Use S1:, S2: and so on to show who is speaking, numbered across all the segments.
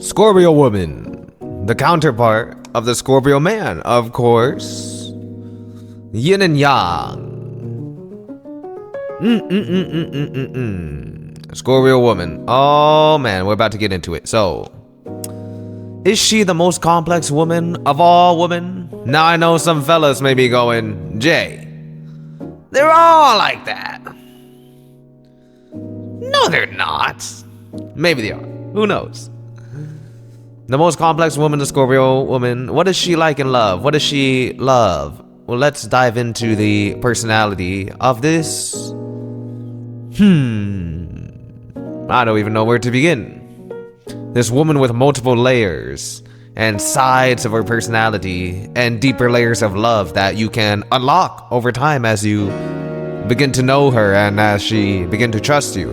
S1: Scorpio woman, the counterpart of the Scorpio man, of course. Yin and yang. Scorpio woman. Oh man, we're about to get into it. So, is she the most complex woman of all women? Now I know some fellas may be going, Jay, they're all like that. No, they're not. Maybe they are. Who knows? The most complex woman, the Scorpio woman. What is she like in love? What does she love? Well, let's dive into the personality of this. I don't even know where to begin. This woman with multiple layers and sides of her personality and deeper layers of love that you can unlock over time as you begin to know her and as she begin to trust you.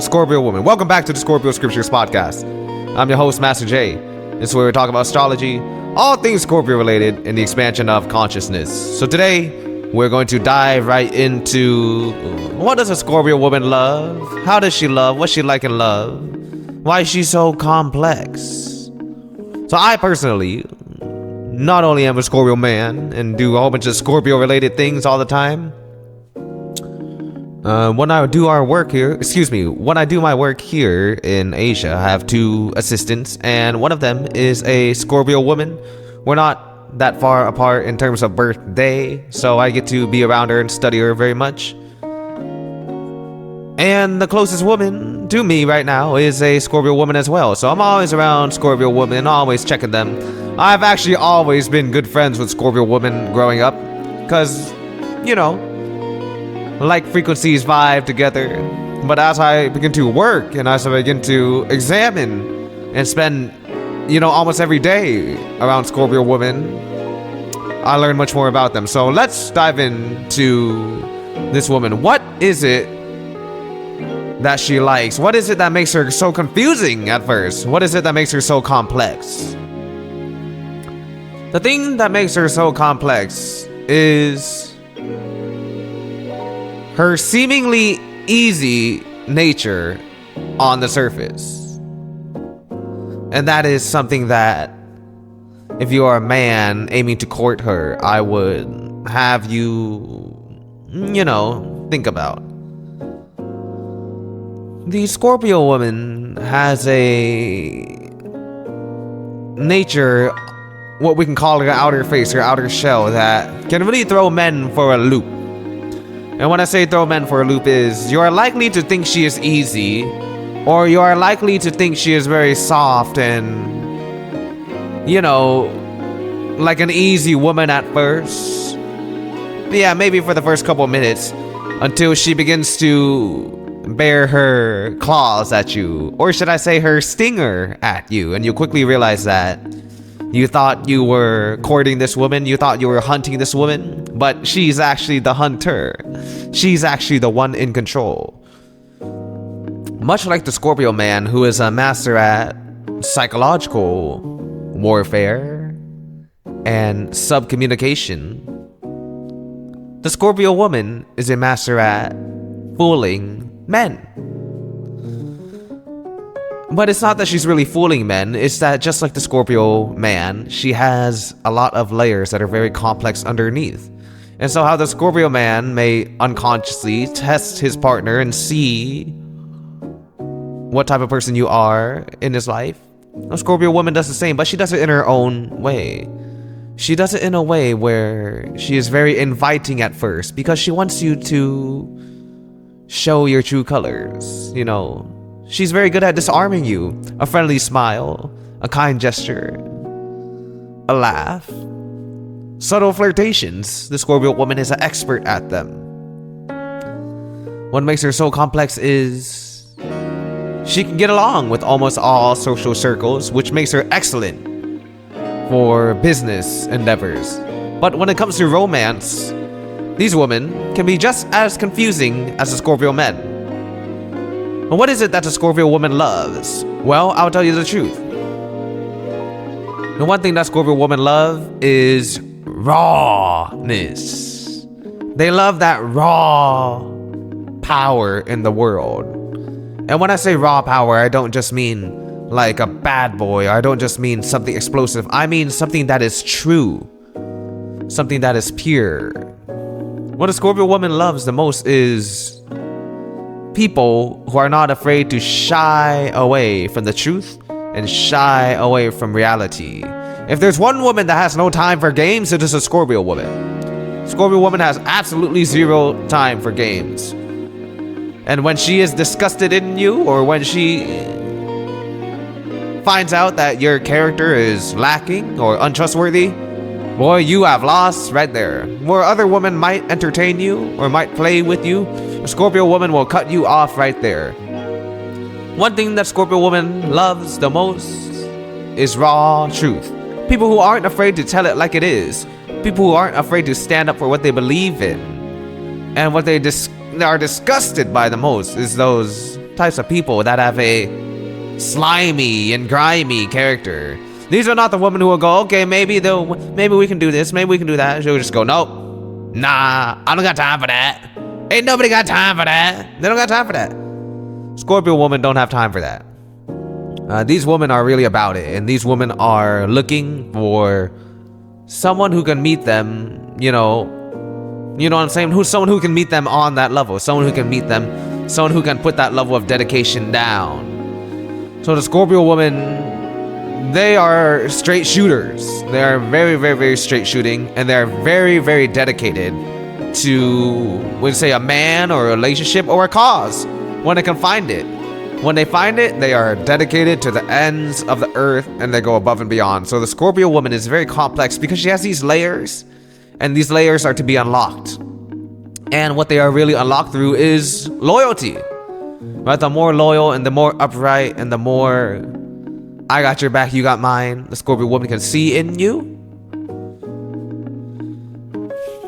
S1: Scorpio woman. Welcome back to the Scorpio Scriptures podcast. I'm your host, Master J. This is where we talk about astrology, all things Scorpio related, and the expansion of consciousness. So today, we're going to dive right into what does a Scorpio woman love? How does she love? What's she like in love? Why is she so complex? So I personally not only am a Scorpio man and do a whole bunch of Scorpio related things all the time. When I do my work here in Asia, I have two assistants, and one of them is a Scorpio woman. We're not that far apart in terms of birthday, so I get to be around her and study her very much. And the closest woman to me right now is a Scorpio woman as well, so I'm always around Scorpio women, always checking them. I've actually always been good friends with Scorpio women growing up, because, you know, like frequencies vibe together. But as I begin to work and as I begin to examine and spend, almost every day around Scorpio women, I learn much more about them. So let's dive into this woman. What is it that she likes? What is it that makes her so confusing at first? What is it that makes her so complex? The thing that makes her so complex is her seemingly easy nature on the surface. And that is something that, if you are a man aiming to court her, I would have you, think about. The Scorpio woman has a nature, what we can call her outer face, her outer shell, that can really throw men for a loop. And when I say throw men for a loop is, you are likely to think she is easy, or you are likely to think she is very soft and, like an easy woman at first. Yeah, maybe for the first couple minutes, until she begins to bare her claws at you, or should I say her stinger at you, and you quickly realize that you thought you were courting this woman, you thought you were hunting this woman, but she's actually the hunter. She's actually the one in control. Much like the Scorpio man, who is a master at psychological warfare and subcommunication, the Scorpio woman is a master at fooling men. But it's not that she's really fooling men, it's that just like the Scorpio man, she has a lot of layers that are very complex underneath. And so how the Scorpio man may unconsciously test his partner and see what type of person you are in his life, a Scorpio woman does the same, but she does it in her own way. She does it in a way where she is very inviting at first, because she wants you to show your true colors, She's very good at disarming you. A friendly smile, a kind gesture, a laugh, subtle flirtations. The Scorpio woman is an expert at them. What makes her so complex is she can get along with almost all social circles, which makes her excellent for business endeavors. But when it comes to romance, these women can be just as confusing as the Scorpio men. But what is it that the Scorpio woman loves? Well, I'll tell you the truth. The one thing that Scorpio women love is rawness. They love that raw power in the world. And when I say raw power, I don't just mean like a bad boy. I don't just mean something explosive. I mean something that is true. Something that is pure. What a Scorpio woman loves the most is people who are not afraid to shy away from the truth and shy away from reality. If there's one woman that has no time for games, it is a Scorpio woman. Scorpio woman has absolutely zero time for games. And when she is disgusted in you, or when she finds out that your character is lacking or untrustworthy, boy, you have lost right there. Where other women might entertain you or might play with you, a Scorpio woman will cut you off right there. One thing that Scorpio woman loves the most is raw truth. People who aren't afraid to tell it like it is. People who aren't afraid to stand up for what they believe in. And what they are disgusted by the most is those types of people that have a slimy and grimy character. These are not the women who will go, okay, maybe we can do this, maybe we can do that. She'll just go, nope, nah, I don't got time for that. Ain't nobody got time for that. They don't got time for that. Scorpio women don't have time for that. These women are really about it, and these women are looking for someone who can meet them, you know what I'm saying? Someone who can meet them on that level, someone who can meet them, someone who can put that level of dedication down. So the Scorpio woman, they are straight shooters. They are very, very, very straight shooting, and they're very, very dedicated to, would say, a man or a relationship or a cause when they can find it. When they find it, they are dedicated to the ends of the earth, and they go above and beyond. So the Scorpio woman is very complex because she has these layers, and these layers are to be unlocked. And what they are really unlocked through is loyalty. Right? The more loyal and the more upright and the more I got your back, you got mine, the Scorpio woman can see in you,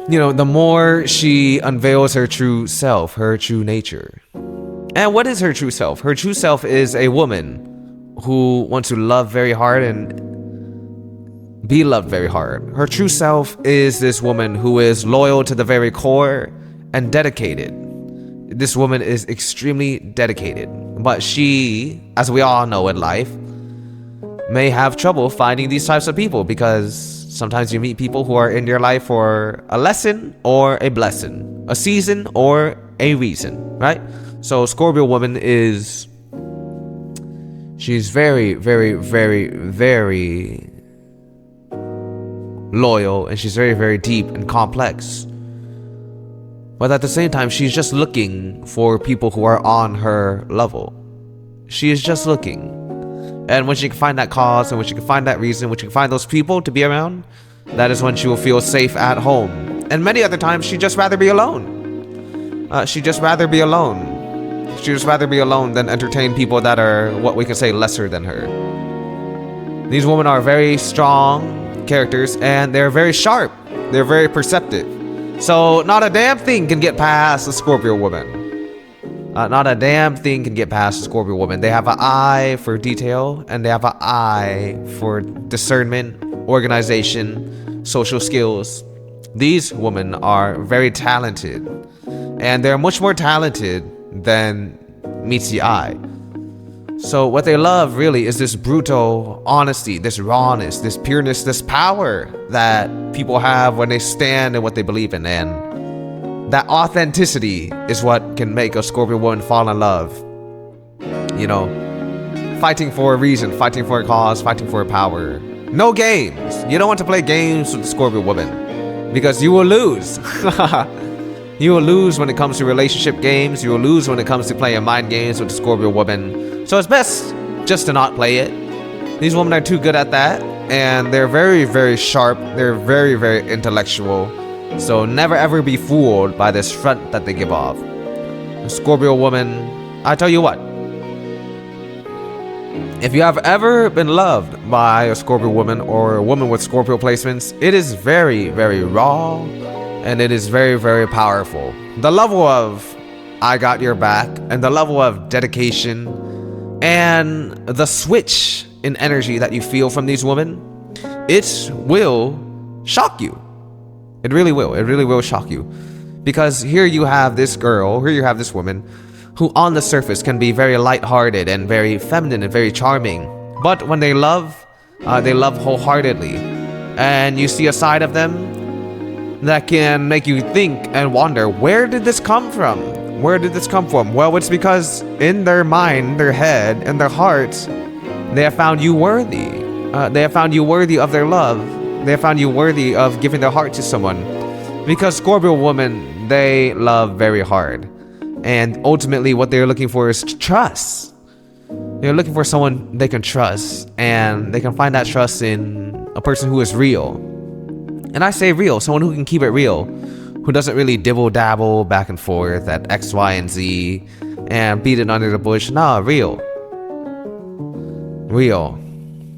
S1: the more she unveils her true self, her true nature. And what is her true self? Her true self is a woman who wants to love very hard and be loved very hard. Her true self is this woman who is loyal to the very core and dedicated. This woman is extremely dedicated. But she, as we all know in life, may have trouble finding these types of people, because sometimes you meet people who are in your life for a lesson or a blessing, a season or a reason, right? So Scorpio woman she's very, very, very, very loyal, and she's very, very deep and complex. But at the same time, she's just looking for people who are on her level. She is just looking. And when she can find that cause, and when she can find that reason, when she can find those people to be around, that is when she will feel safe at home. And many other times, she'd just rather be alone. She'd just rather be alone. She'd just rather be alone than entertain people that are, what we could say, lesser than her. These women are very strong characters, and they're very sharp. They're very perceptive. So not a damn thing can get past a Scorpio woman. Not a damn thing can get past a Scorpio woman. They have an eye for detail, and they have an eye for discernment, organization, social skills. These women are very talented, and they're much more talented than meets the eye. So what they love really is this brutal honesty, this rawness, this pureness, this power that people have when they stand in what they believe in. And that authenticity is what can make a Scorpio woman fall in love. Fighting for a reason, fighting for a cause, fighting for a power. No games. You don't want to play games with the Scorpio woman, because you will lose. You will lose when it comes to relationship games. You will lose when it comes to playing mind games with the Scorpio woman. So it's best just to not play it. These women are too good at that, and they're very, very sharp. They're very, very intellectual. So never ever be fooled by this front that they give off. A Scorpio woman, I tell you what, if you have ever been loved by a Scorpio woman or a woman with Scorpio placements, it is very, very raw, and it is very, very powerful. The level of I got your back, and the level of dedication, and the switch in energy that you feel from these women, it will shock you. It really will. It really will shock you. Because here you have this girl, here you have this woman who on the surface can be very lighthearted and very feminine and very charming. But when they love wholeheartedly. And you see a side of them that can make you think and wonder, where did this come from? Where did this come from? Well, it's because in their mind, their head, and their hearts, they have found you worthy. They have found you worthy of their love. They have found you worthy of giving their heart to someone. Because Scorpio women, they love very hard. And ultimately what they're looking for is trust. They're looking for someone they can trust. And they can find that trust in a person who is real. And I say real, someone who can keep it real. Who doesn't really dibble-dabble back and forth at X, Y, and Z. And beat it under the bush. Nah, real. Real.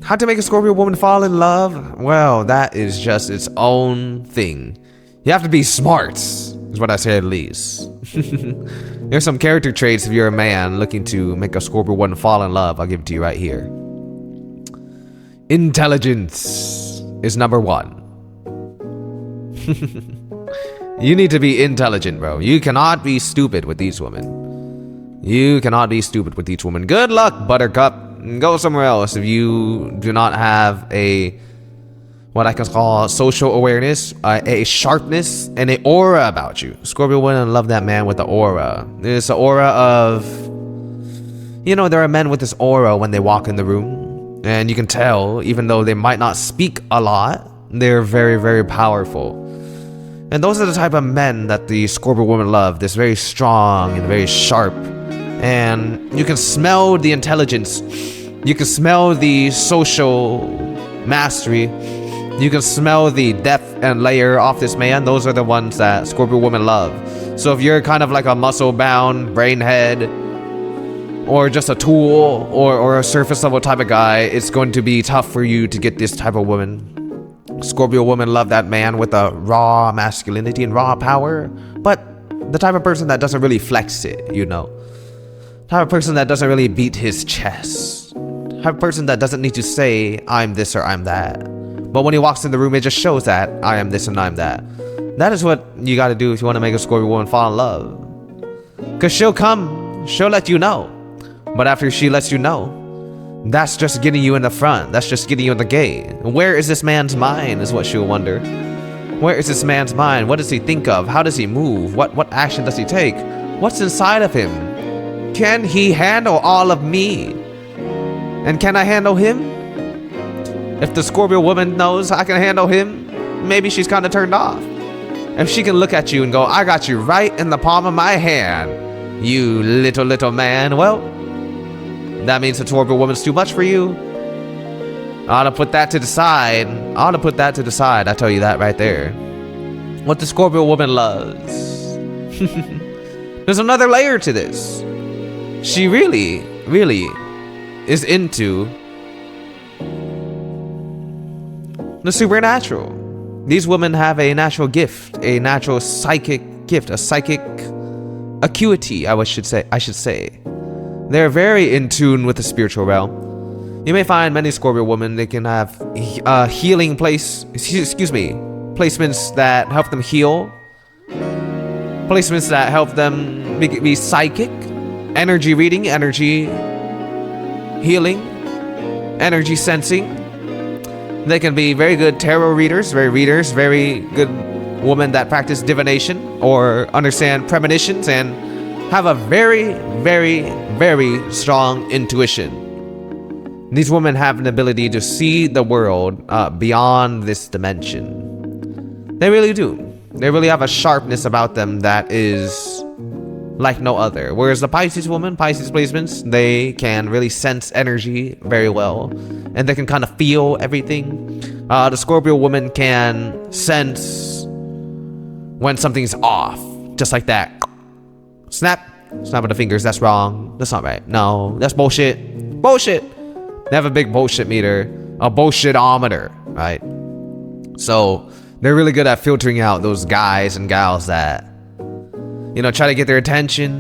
S1: How to make a Scorpio woman fall in love? Well, that is just its own thing. You have to be smart, is what I say at least. There's some character traits if you're a man looking to make a Scorpio woman fall in love. I'll give it to you right here. Intelligence is number 1. You need to be intelligent, bro. You cannot be stupid with these women. You cannot be stupid with each woman. Good luck, Buttercup. Go somewhere else if you do not have what I can call social awareness, a sharpness, and an aura about you. Scorpio women love that man with the aura. There's an aura of, there are men with this aura when they walk in the room, and you can tell, even though they might not speak a lot, they're very, very powerful. And those are the type of men that the Scorpio women love. This very strong and very sharp. And you can smell the intelligence. You can smell the social mastery. You can smell the depth and layer off this man. Those are the ones that Scorpio women love. So if you're kind of like a muscle-bound brainhead, or just a tool, or a surface level type of guy, it's going to be tough for you to get this type of woman. Scorpio women love that man with a raw masculinity and raw power, but the type of person that doesn't really flex it, Type of person that doesn't really beat his chest. Type of person that doesn't need to say, I'm this or I'm that. But when he walks in the room, it just shows that I am this and I'm that. That is what you gotta do if you want to make a Scorpio woman fall in love. Because she'll come, she'll let you know. But after she lets you know, that's just getting you in the front. That's just getting you in the gate. Where is this man's mind is what she'll wonder. Where is this man's mind? What does he think of? How does he move? What action does he take? What's inside of him? Can he handle all of me? And can I handle him? If the Scorpio woman knows I can handle him, maybe she's kind of turned off. If she can look at you and go, I got you right in the palm of my hand, you little man, well, that means the Scorpio woman's too much for you. I ought to put that to the side. I tell you that right there. What the Scorpio woman loves. There's another layer to this. She really is into the supernatural. These women have a natural gift, a natural psychic gift, a psychic acuity, I should say. They're very in tune with the spiritual realm. You may find many Scorpio women, they can have healing placements that help them heal. Placements that help them be psychic. Energy reading, energy healing, energy sensing. They can be very good tarot readers, very good women that practice divination or understand premonitions and have a very, very, very strong intuition. These women have an ability to see the world beyond this dimension. They really do. They really have a sharpness about them that is like no other. Whereas the Pisces placements, they can really sense energy very well. And they can kind of feel everything. The Scorpio woman can sense when something's off. Just like that. Snap of the fingers, that's wrong. That's not right. No, that's bullshit. Bullshit. They have a big bullshit meter. A bullshitometer, right? So they're really good at filtering out those guys and gals that try to get their attention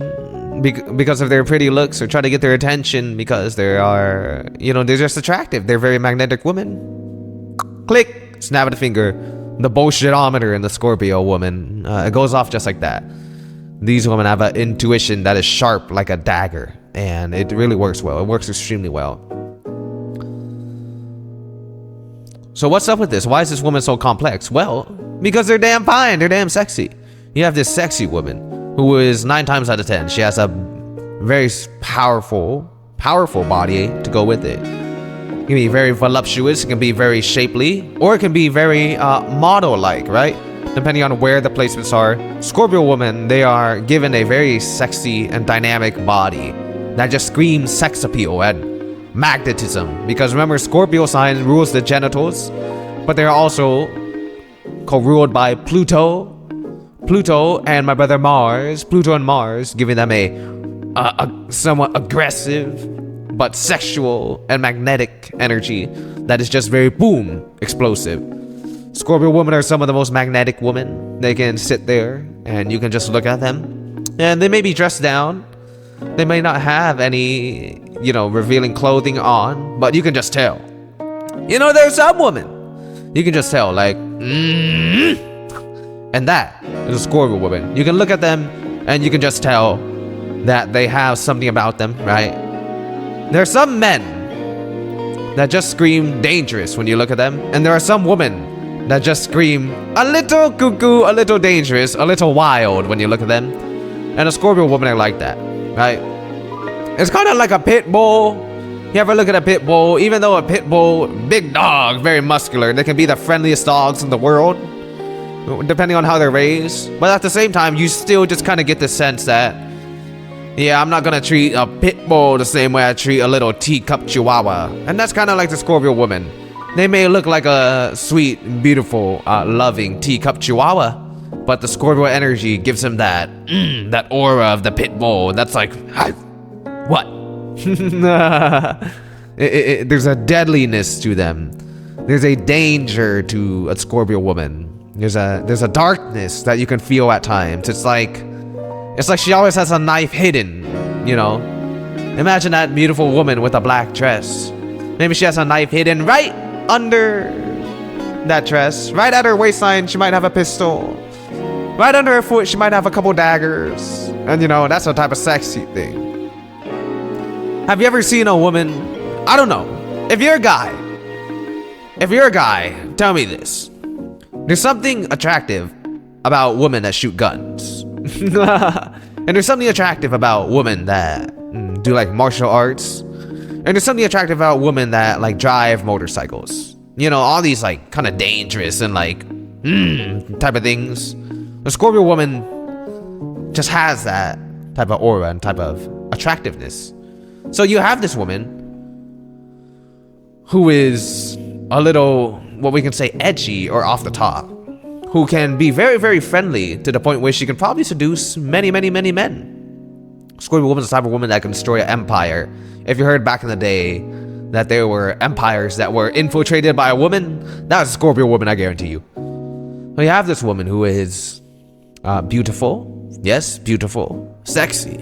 S1: because of their pretty looks, or try to get their attention because they are, they're just attractive. They're very magnetic women. Click, snap of the finger. The bullshitometer in the Scorpio woman, it goes off just like that. These women have an intuition that is sharp like a dagger, and it really works well. It works extremely well. So what's up with this? Why is this woman so complex? Well, because they're damn fine. They're damn sexy. You have this sexy woman who is 9 times out of 10. She has a very powerful body to go with it. It can be very voluptuous. It can be very shapely, or it can be very model-like, right? Depending on where the placements are. Scorpio women, they are given a very sexy and dynamic body that just screams sex appeal and magnetism. Because remember, Scorpio sign rules the genitals, but they're also co-ruled by Pluto. Pluto and my brother Mars. Pluto and Mars, giving them a somewhat aggressive but sexual and magnetic energy that is just very boom, explosive. Scorpio women are some of the most magnetic women. They can sit there and you can just look at them, and they may be dressed down. They may not have any, revealing clothing on, but you can just tell. There's some women you can just tell, like, and that is a Scorpio woman. You can look at them and you can just tell that they have something about them, right? There are some men that just scream dangerous when you look at them, and there are some women that just scream a little cuckoo, a little dangerous, a little wild when you look at them. And a Scorpio woman are like that, right? It's kind of like a pit bull. You ever look at a pit bull? Even though a pit bull, big dog, very muscular, they can be the friendliest dogs in the world, depending on how they're raised. But at the same time, you still just kind of get the sense that, yeah, I'm not gonna treat a pit bull the same way I treat a little teacup chihuahua. And that's kind of like the Scorpio woman. They may look like a sweet, beautiful, loving teacup chihuahua, but the Scorpio energy gives them that aura of the pit bull. That's like, what? There's a deadliness to them. There's a danger to a Scorpio woman. There's a darkness that you can feel at times. It's like she always has a knife hidden, Imagine that beautiful woman with a black dress. Maybe she has a knife hidden right under that dress. Right at her waistline, she might have a pistol. Right under her foot, she might have a couple daggers. And that's a type of sexy thing. Have you ever seen a woman? I don't know. If you're a guy, tell me this. There's something attractive about women that shoot guns. And there's something attractive about women that do like martial arts. And there's something attractive about women that like drive motorcycles. All these like kind of dangerous and like type of things. A Scorpio woman just has that type of aura and type of attractiveness. So you have this woman who is a little, what we can say, edgy or off the top, who can be very, very friendly to the point where she can probably seduce many, many, many men. Scorpio woman is the type of woman that can destroy an empire. If you heard back in the day that there were empires that were infiltrated by a woman, that was a Scorpio woman, I guarantee you. So you have this woman who is beautiful, yes, beautiful, sexy,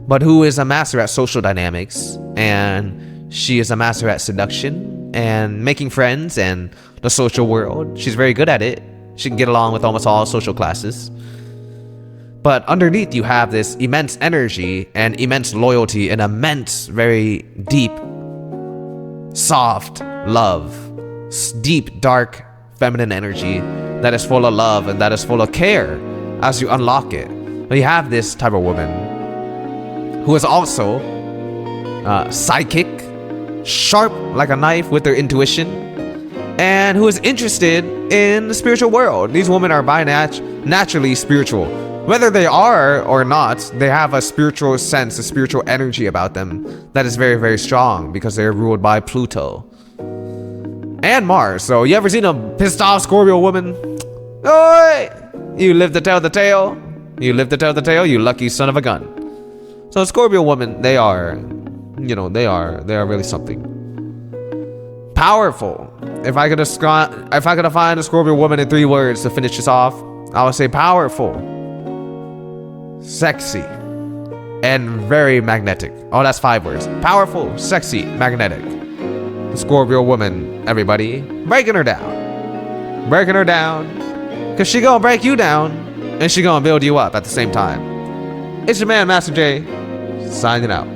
S1: but who is a master at social dynamics, and she is a master at seduction and making friends and the social world. She's very good at it. She can get along with almost all social classes. But underneath, you have this immense energy and immense loyalty and immense, very deep, soft love. Deep, dark, feminine energy that is full of love and that is full of care as you unlock it. But you have this type of woman who is also psychic, sharp like a knife with their intuition, and who is interested in the spiritual world. These women are by naturally spiritual. Whether they are or not, they have a spiritual sense, a spiritual energy about them that is very, very strong because they're ruled by Pluto and Mars. So you ever seen a pissed off Scorpio woman? Oi! You live to tell the tale. You live to tell the tale, you lucky son of a gun. So Scorpio women, they are really something. Powerful. If I could define a Scorpio woman in 3 words to finish this off, I would say powerful, sexy, and very magnetic. Oh, that's 5 words. Powerful, sexy, magnetic. The Scorpio woman, everybody, breaking her down. Breaking her down, because she gonna break you down, and she gonna build you up at the same time. It's your man, Master J, signing out.